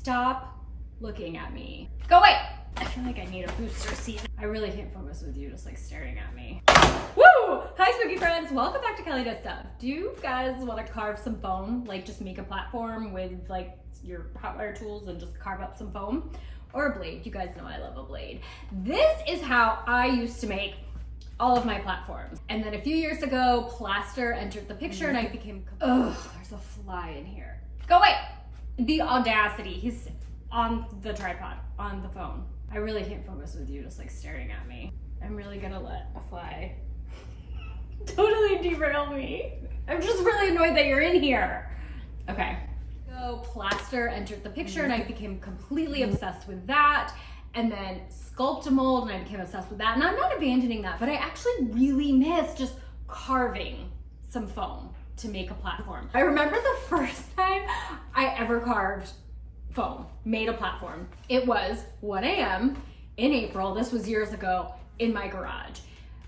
Stop looking at me. Go away! I feel like I need a booster seat. I really can't focus with you just like staring at me. Woo! Hi spooky friends, welcome back to Kelly Does Stuff. Do you guys want to carve some foam? Like just make a platform with like your hotwire tools and just carve up some foam? Or a blade, you guys know I love a blade. This is how I used to make all of my platforms. And then a few years ago, plaster entered the picture and I became, ugh, there's a fly in here. Go away! The audacity, he's on the tripod, on the phone. I really can't focus with you just like staring at me. I'm really gonna let a fly totally derail me. I'm just really annoyed that you're in here. Okay. So plaster entered the picture and I became completely obsessed with that. And then sculpt a mold and I became obsessed with that. And I'm not abandoning that, but I actually really miss just carving some foam to make a platform. I remember the first time I ever carved foam, made a platform. It was 1 a.m. in April, this was years ago, in my garage.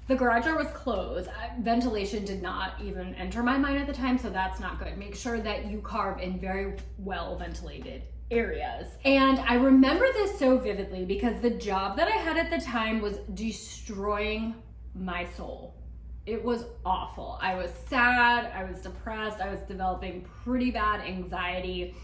The garage door was closed. Ventilation did not even enter my mind at the time, so that's not good. Make sure that you carve in very well ventilated areas. And I remember this so vividly because the job that I had at the time was destroying my soul. It was awful. I was sad, I was depressed, I was developing pretty bad anxiety,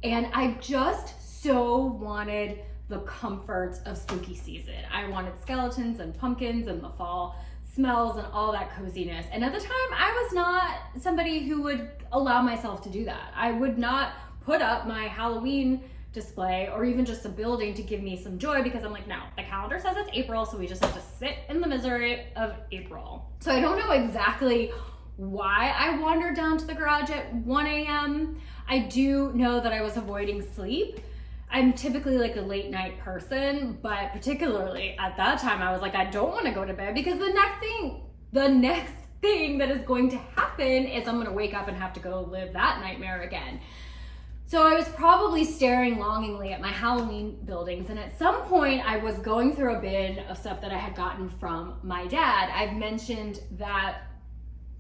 and I just so wanted the comforts of spooky season. I wanted skeletons and pumpkins and the fall smells and all that coziness. And at the time, I was not somebody who would allow myself to do that. I would not put up my Halloween display or even just a building to give me some joy because I'm like, no, the calendar says it's April, so we just have to sit in the misery of April. So I don't know exactly why I wandered down to the garage at 1 a.m. I do know that I was avoiding sleep. I'm typically like a late night person, but particularly at that time, I was like, I don't want to go to bed because the next thing that is going to happen is I'm going to wake up and have to go live that nightmare again. So I was probably staring longingly at my Halloween buildings, and at some point I was going through a bin of stuff that I had gotten from my dad. I've mentioned that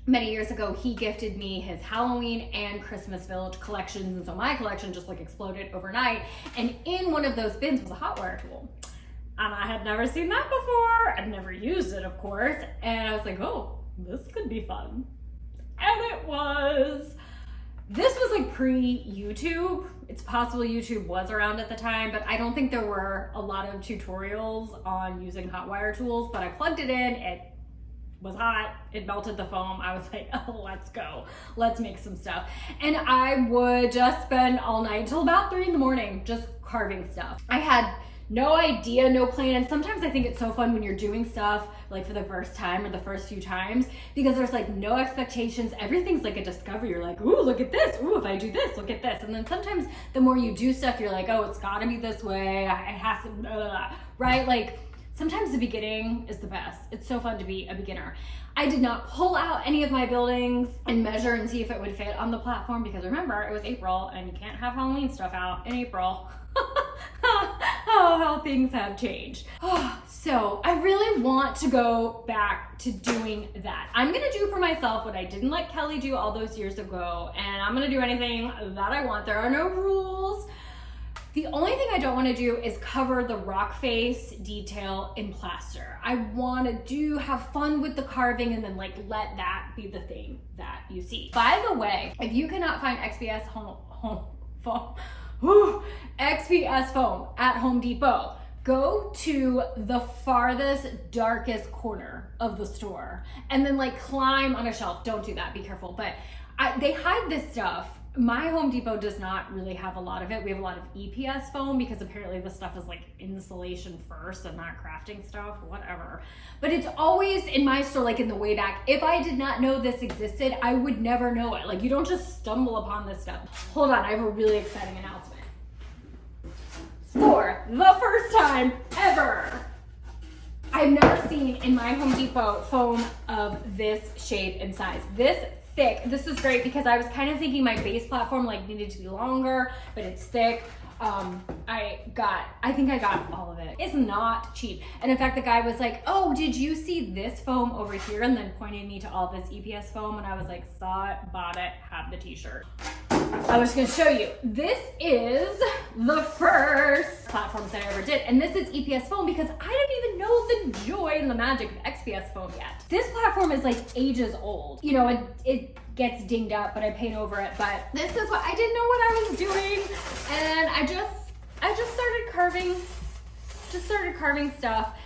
many years ago he gifted me his Halloween and Christmas Village collections, and so my collection just like exploded overnight. And in one of those bins was a hotwire tool. And I had never seen that before. I'd never used it, of course. And I was like, oh, this could be fun. And it was. This was like pre-YouTube. It's possible YouTube was around at the time, but I don't think there were a lot of tutorials on using hotwire tools, but I plugged it in, it was hot, it melted the foam. I was like, oh, let's go. Let's make some stuff. And I would just spend all night until about 3 in the morning just carving stuff. I had no idea, no plan. Sometimes I think it's so fun when you're doing stuff like for the first time or the first few times because there's like no expectations. Everything's like a discovery. You're like, ooh, look at this. Ooh, if I do this, look at this. And then sometimes the more you do stuff, you're like, oh, it's gotta be this way. It has to, right? Like sometimes the beginning is the best. It's so fun to be a beginner. I did not pull out any of my buildings and measure and see if it would fit on the platform because remember, it was April and you can't have Halloween stuff out in April. How things have changed. So I really want to go back to doing that. I'm gonna do for myself what I didn't let Kelly do all those years ago, and I'm gonna do anything that I want. There are no rules. The only thing I don't want to do is cover the rock face detail in plaster. I want to have fun with the carving and then like let that be the thing that you see. By the way, if you cannot find XPS foam at Home Depot, go to the farthest, darkest corner of the store and then like climb on a shelf. Don't do that, be careful. But they hide this stuff. My Home Depot does not really have a lot of it. We have a lot of EPS foam because apparently the stuff is like insulation first and not crafting stuff, whatever. But it's always in my store, like in the way back. If I did not know this existed, I would never know it. Like you don't just stumble upon this stuff. Hold on, I have a really exciting announcement. For the first time ever, I've never seen in my Home Depot foam of this shape and size. This thick. This is great because I was kind of thinking my base platform like needed to be longer, but it's thick. I think I got all of it. It's not cheap. And in fact, the guy was like, oh, did you see this foam over here? And then pointed me to all this EPS foam. And I was like, saw it, bought it, have the t-shirt. I was gonna show you. This is the first platforms that I ever did, and this is EPS foam because I didn't even know the joy and the magic of XPS foam yet. This platform is like ages old. You know, it gets dinged up, but I paint over it. But this is what I didn't know what I was doing, and I just started carving. Just started carving stuff.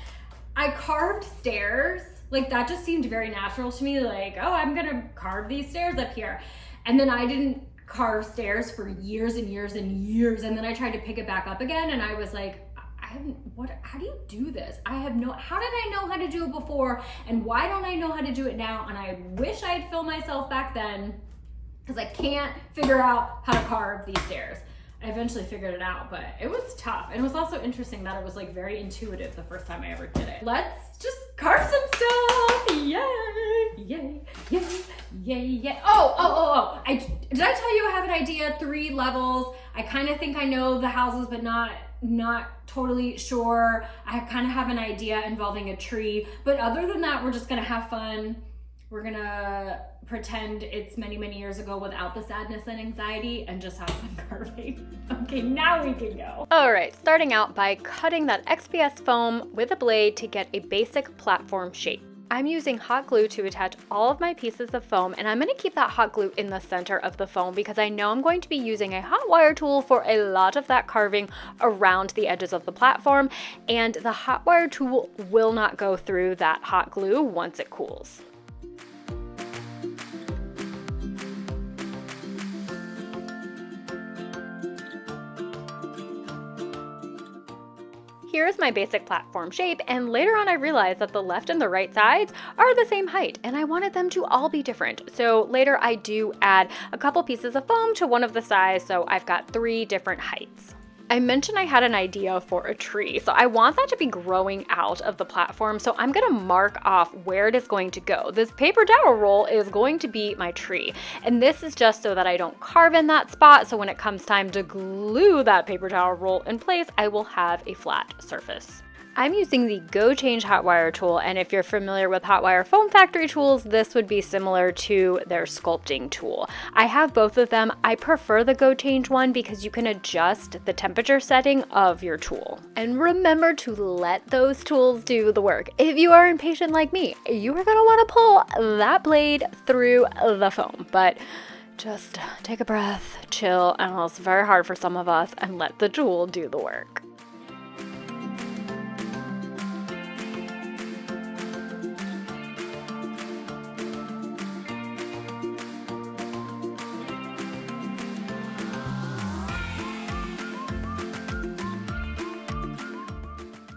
I carved stairs. Like that just seemed very natural to me. Like, oh, I'm gonna carve these stairs up here, and then I didn't carve stairs for years and years and years, and then I tried to pick it back up again, and I was like, how do you do this? How did I know how to do it before, and why don't I know how to do it now? And I wish I had filmed myself back then, because I can't figure out how to carve these stairs. I eventually figured it out, but it was tough. And it was also interesting that it was like very intuitive the first time I ever did it. Let's just carve some stuff. Yay, yay, yay, yay, yay. Oh. Did I tell you I have an idea? 3 levels. I kind of think I know the houses, but not totally sure. I kind of have an idea involving a tree. But other than that, we're just gonna have fun. We're gonna pretend it's many, many years ago without the sadness and anxiety and just have fun carving. Okay, now we can go. All right, starting out by cutting that XPS foam with a blade to get a basic platform shape. I'm using hot glue to attach all of my pieces of foam, and I'm gonna keep that hot glue in the center of the foam because I know I'm going to be using a hot wire tool for a lot of that carving around the edges of the platform, and the hot wire tool will not go through that hot glue once it cools. Here's my basic platform shape, and later on I realized that the left and the right sides are the same height, and I wanted them to all be different. So later I do add a couple pieces of foam to one of the sides, so I've got 3 different heights. I mentioned I had an idea for a tree, so I want that to be growing out of the platform, so I'm gonna mark off where it is going to go. This paper towel roll is going to be my tree, and this is just so that I don't carve in that spot, so when it comes time to glue that paper towel roll in place, I will have a flat surface. I'm using the Go Change hotwire tool, and if you're familiar with Hotwire Foam Factory tools, this would be similar to their sculpting tool. I have both of them. I prefer the Go Change one because you can adjust the temperature setting of your tool. And remember to let those tools do the work. If you are impatient like me, you are gonna wanna pull that blade through the foam, but just take a breath, chill, and it's very hard for some of us, and let the tool do the work.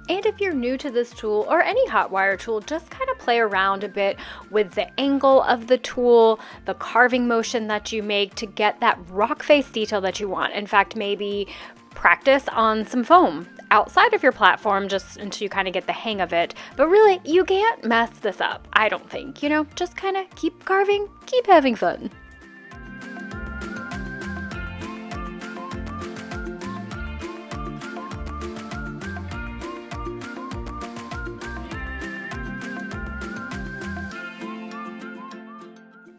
And if you're new to this tool or any hot wire tool, just kind of play around a bit with the angle of the tool, the carving motion that you make to get that rock face detail that you want. In fact, maybe practice on some foam outside of your platform just until you kind of get the hang of it. But really, you can't mess this up, I don't think. You know, just kind of keep carving, keep having fun.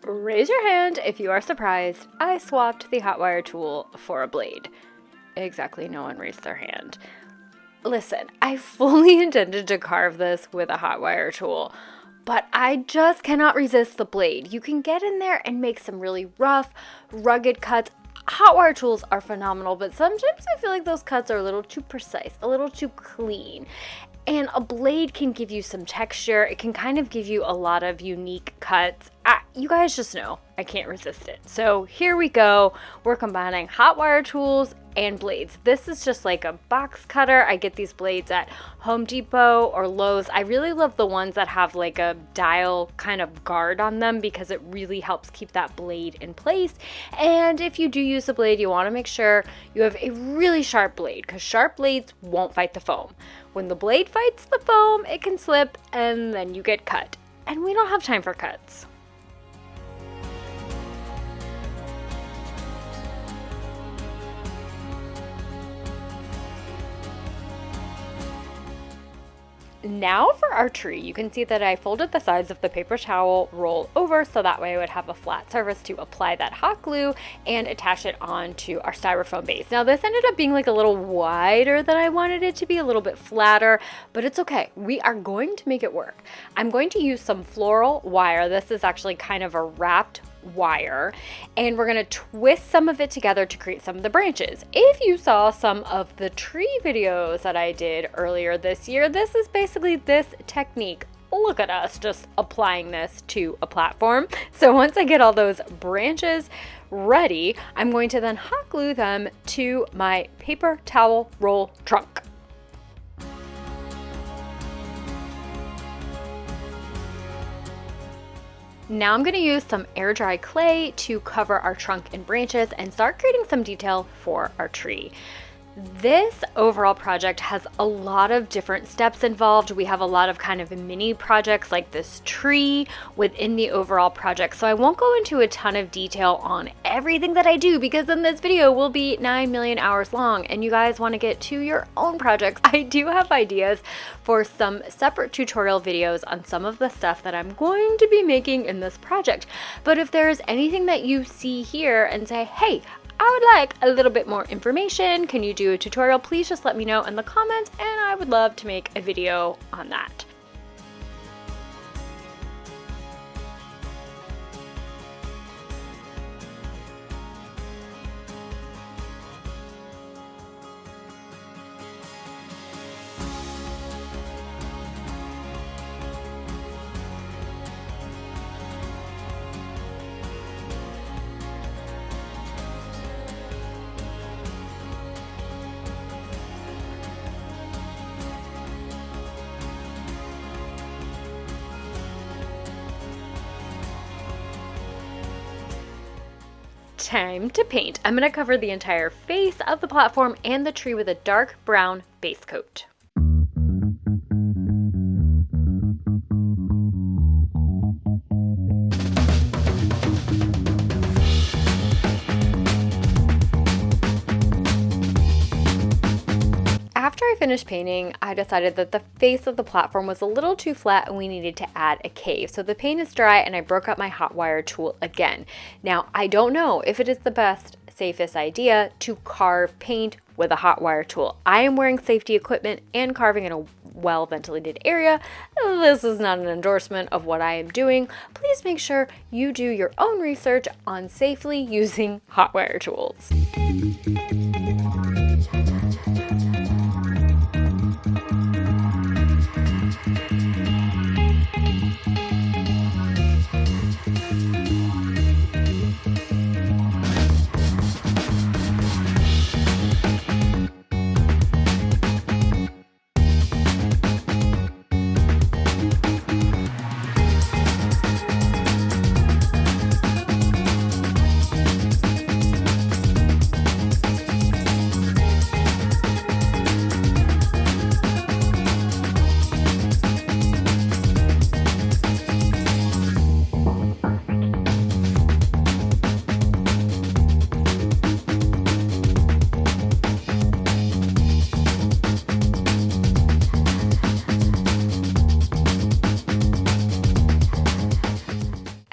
Raise your hand if you are surprised I swapped the hot wire tool for a blade. Exactly, no one raised their hand. Listen, I fully intended to carve this with a hot wire tool, but I just cannot resist the blade. You can get in there and make some really rough, rugged cuts. Hot wire tools are phenomenal, but sometimes I feel like those cuts are a little too precise, a little too clean. And a blade can give you some texture. It can kind of give you a lot of unique cuts. You guys just know I can't resist it. So here we go. We're combining hot wire tools and blades. This is just like a box cutter. I get these blades at Home Depot or Lowe's. I really love the ones that have like a dial kind of guard on them because it really helps keep that blade in place. And if you do use a blade, you want to make sure you have a really sharp blade because sharp blades won't fight the foam. When the blade fights the foam, it can slip and then you get cut. And we don't have time for cuts. Now for our tree, you can see that I folded the sides of the paper towel roll over so that way I would have a flat surface to apply that hot glue and attach it onto our styrofoam base. Now this ended up being like a little wider than I wanted it to be, a little bit flatter, but it's okay. We are going to make it work. I'm going to use some floral wire. This is actually kind of a wrapped wire, and we're going to twist some of it together to create some of the branches. If you saw some of the tree videos that I did earlier this year, this is basically this technique. Look at us just applying this to a platform. So once I get all those branches ready, I'm going to then hot glue them to my paper towel roll trunk. Now I'm going to use some air dry clay to cover our trunk and branches and start creating some detail for our tree. This overall project has a lot of different steps involved. We have a lot of kind of mini projects like this tree within the overall project. So I won't go into a ton of detail on everything that I do because then this video will be 9 million hours long and you guys want to get to your own projects. I do have ideas for some separate tutorial videos on some of the stuff that I'm going to be making in this project. But if there's anything that you see here and say, hey, I would like a little bit more information, can you do a tutorial? Please just let me know in the comments and I would love to make a video on that. Time to paint. I'm going to cover the entire face of the platform and the tree with a dark brown base coat. After I finished painting, I decided that the face of the platform was a little too flat and we needed to add a cave. So the paint is dry and I broke out my hot wire tool again. Now, I don't know if it is the best, safest idea to carve paint with a hot wire tool. I am wearing safety equipment and carving in a well-ventilated area. This is not an endorsement of what I am doing. Please make sure you do your own research on safely using hot wire tools.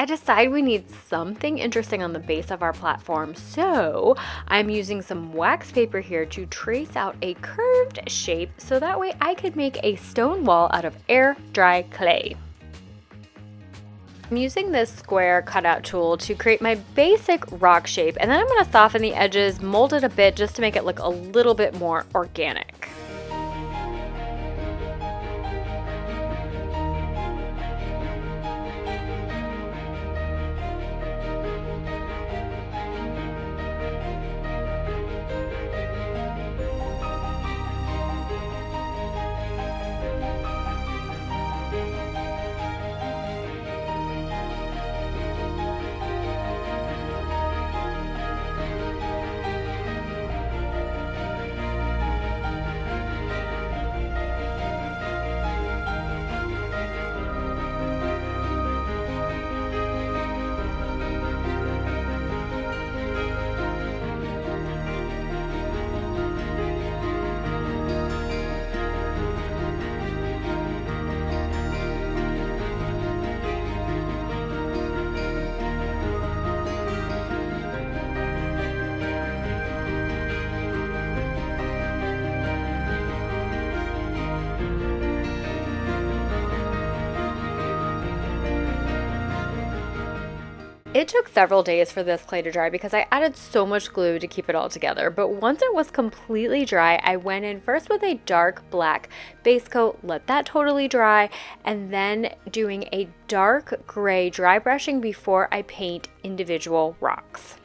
Decide we need something interesting on the base of our platform, so I'm using some wax paper here to trace out a curved shape so that way I could make a stone wall out of air dry clay. I'm using this square cutout tool to create my basic rock shape, and then I'm going to soften the edges, mold it a bit just to make it look a little bit more organic. It took several days for this clay to dry because I added so much glue to keep it all together, but once it was completely dry, I went in first with a dark black base coat, let that totally dry, and then doing a dark gray dry brushing before I paint individual rocks.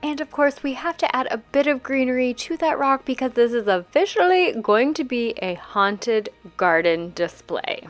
And of course, we have to add a bit of greenery to that rock because this is officially going to be a haunted garden display.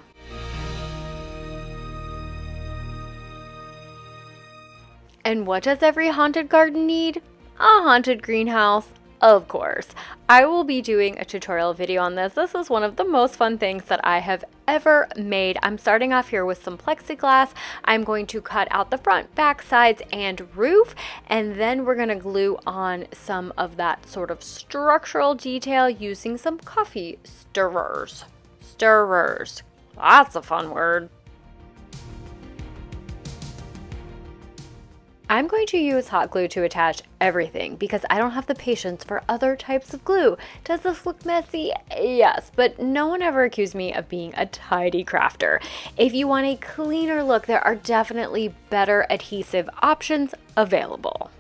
And what does every haunted garden need? A haunted greenhouse, of course. I will be doing a tutorial video on this. This is one of the most fun things that I have ever made. I'm starting off here with some plexiglass. I'm going to cut out the front, back, sides, and roof, and then we're going to glue on some of that sort of structural detail using some coffee stirrers. Stirrers. That's a fun word. I'm going to use hot glue to attach everything because I don't have the patience for other types of glue. Does this look messy? Yes, but no one ever accused me of being a tidy crafter. If you want a cleaner look, there are definitely better adhesive options available.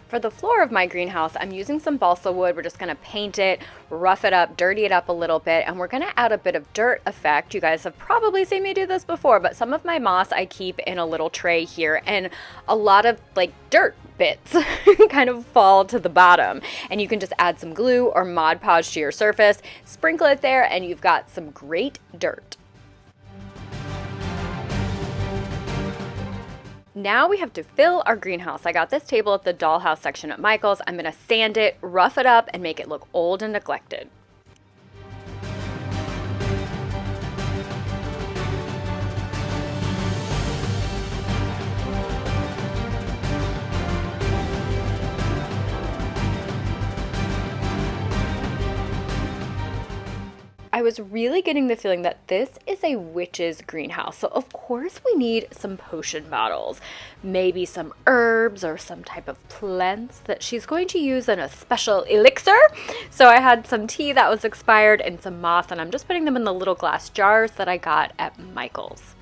For the floor of my greenhouse, I'm using some balsa wood. We're just going to paint it, rough it up, dirty it up a little bit, and we're going to add a bit of dirt effect. You guys have probably seen me do this before, but some of my moss I keep in a little tray here, and a lot of dirt bits kind of fall to the bottom, and you can just add some glue or Mod Podge to your surface, sprinkle it there, and you've got some great dirt. Now we have to fill our greenhouse. I got this table at the dollhouse section at Michael's. I'm going to sand it, rough it up, and make it look old and neglected. I was really getting the feeling that this is a witch's greenhouse, so of course we need some potion bottles, maybe some herbs or some type of plants that she's going to use in a special elixir. So I had some tea that was expired and some moss, and I'm just putting them in the little glass jars that I got at Michael's.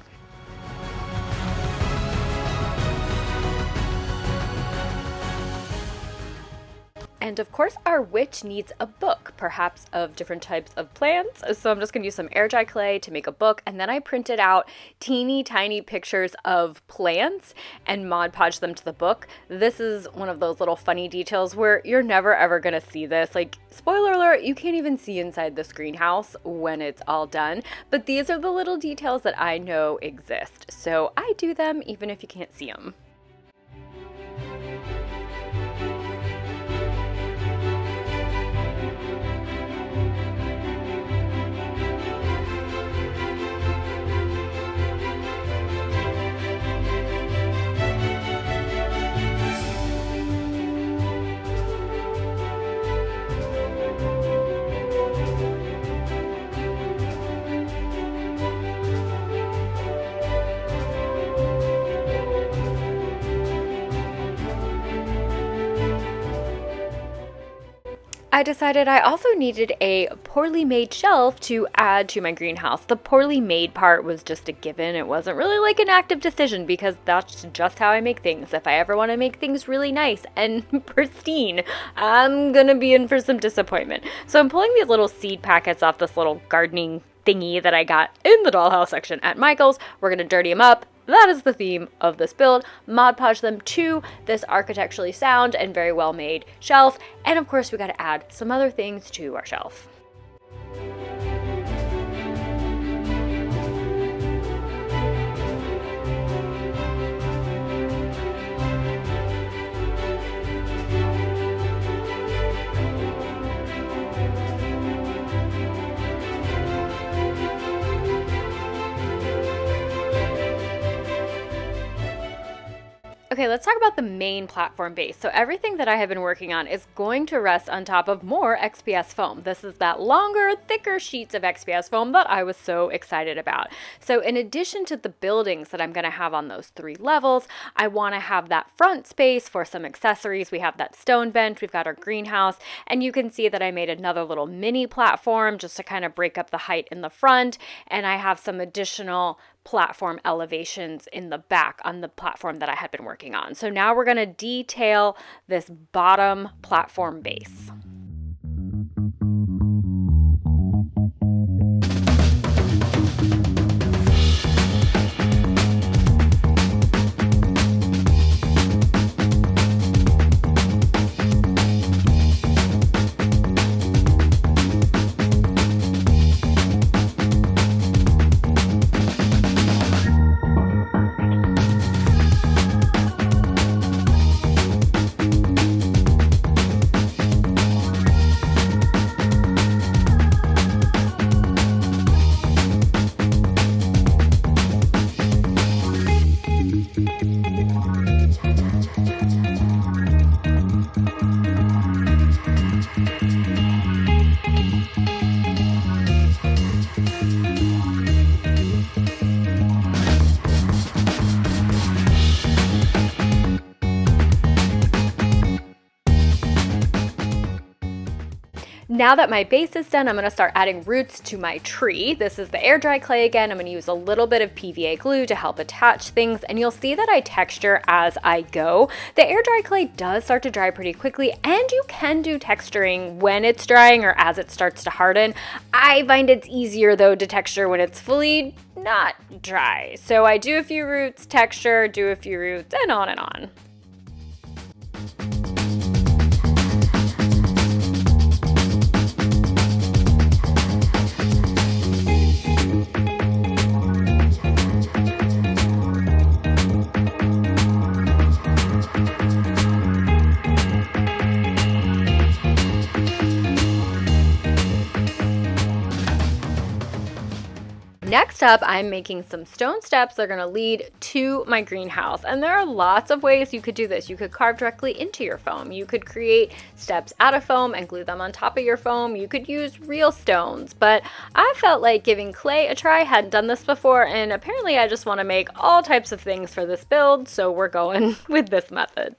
And of course our witch needs a book, perhaps of different types of plants. So I'm just going to use some air dry clay to make a book, and then I printed out teeny tiny pictures of plants and Mod Podge them to the book. This is one of those little funny details where you're never ever going to see this. Like, spoiler alert, you can't even see inside this greenhouse when it's all done. But these are the little details that I know exist. So I do them even if you can't see them. I decided I also needed a poorly made shelf to add to my greenhouse. The poorly made part was just a given. It wasn't really like an active decision because that's just how I make things. If I ever want to make things really nice and pristine, I'm gonna be in for some disappointment. So I'm pulling these little seed packets off this little gardening thingy that I got in the dollhouse section at Michael's. We're gonna dirty them up. That is the theme of this build. Mod Podge them to this architecturally sound and very well made shelf. And of course we got to add some other things to our shelf. Okay, let's talk about the main platform base. So everything that I have been working on is going to rest on top of more XPS foam. This is that longer, thicker sheets of XPS foam that I was so excited about. So in addition to the buildings that I'm going to have on those 3 levels, I want to have that front space for some accessories. We have that stone bench, we've got our greenhouse, and you can see that I made another little mini platform just to kind of break up the height in the front, and I have some additional platform elevations in the back on the platform that I had been working on. So now we're going to detail this bottom platform base. Now that my base is done, I'm going to start adding roots to my tree. This is the air dry clay again. I'm going to use a little bit of PVA glue to help attach things, and you'll see that I texture as I go. The air dry clay does start to dry pretty quickly, and you can do texturing when it's drying or as it starts to harden. I find it's easier though to texture when it's fully not dry. So I do a few roots, texture, do a few roots, and on and on. Next up, I'm making some stone steps that are going to lead to my greenhouse. And there are lots of ways you could do this. You could carve directly into your foam. You could create steps out of foam and glue them on top of your foam. You could use real stones. But I felt like giving clay a try. I hadn't done this before, and apparently I just want to make all types of things for this build, so we're going with this method.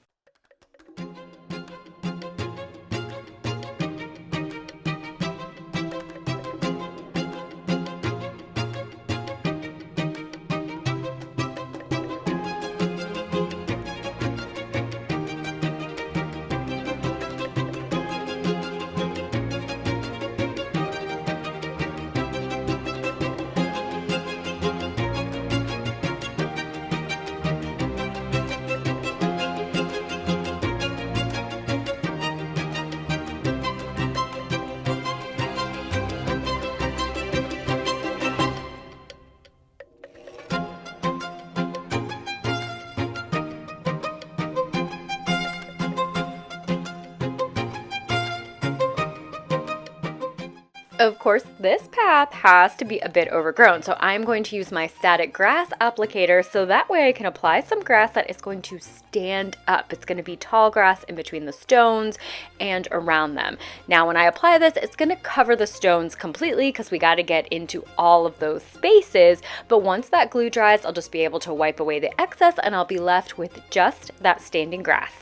Of course, this path has to be a bit overgrown, so I'm going to use my static grass applicator so that way I can apply some grass that is going to stand up. It's going to be tall grass in between the stones and around them. Now, when I apply this, it's going to cover the stones completely because we got to get into all of those spaces, but once that glue dries, I'll just be able to wipe away the excess and I'll be left with just that standing grass.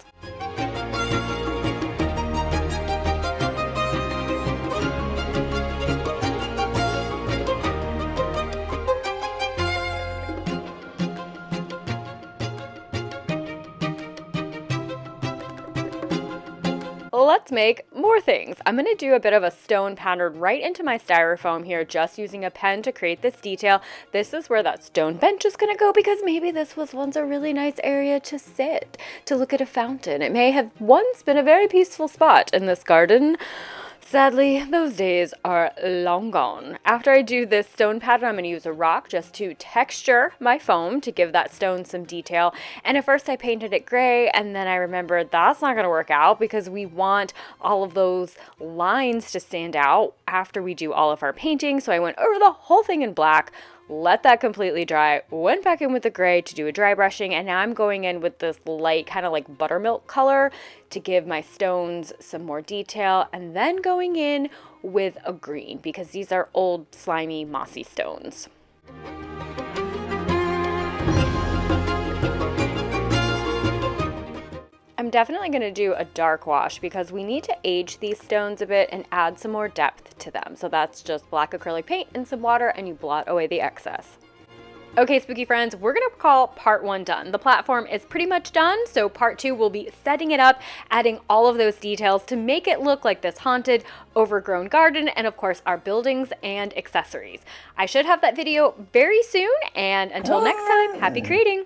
let's make more things. I'm going to do a bit of a stone pattern right into my styrofoam here, just using a pen to create this detail. This is where that stone bench is going to go, because maybe this was once a really nice area to sit, to look at a fountain. It may have once been a very peaceful spot in this garden. Sadly, those days are long gone. After I do this stone pattern, I'm going to use a rock just to texture my foam to give that stone some detail. And at first I painted it gray, and then I remembered that's not going to work out because we want all of those lines to stand out after we do all of our painting. So I went over the whole thing in black, let that completely dry, went back in with the gray to do a dry brushing, and now I'm going in with this light kind of like buttermilk color to give my stones some more detail, and then going in with a green because these are old slimy mossy stones. I'm definitely going to do a dark wash because we need to age these stones a bit and add some more depth to them. So that's just black acrylic paint and some water, and you blot away the excess. Okay, spooky friends, we're going to call part 1 done. The platform is pretty much done, so part 2 will be setting it up, adding all of those details to make it look like this haunted, overgrown garden, and of course our buildings and accessories. I should have that video very soon, and until next time, happy creating!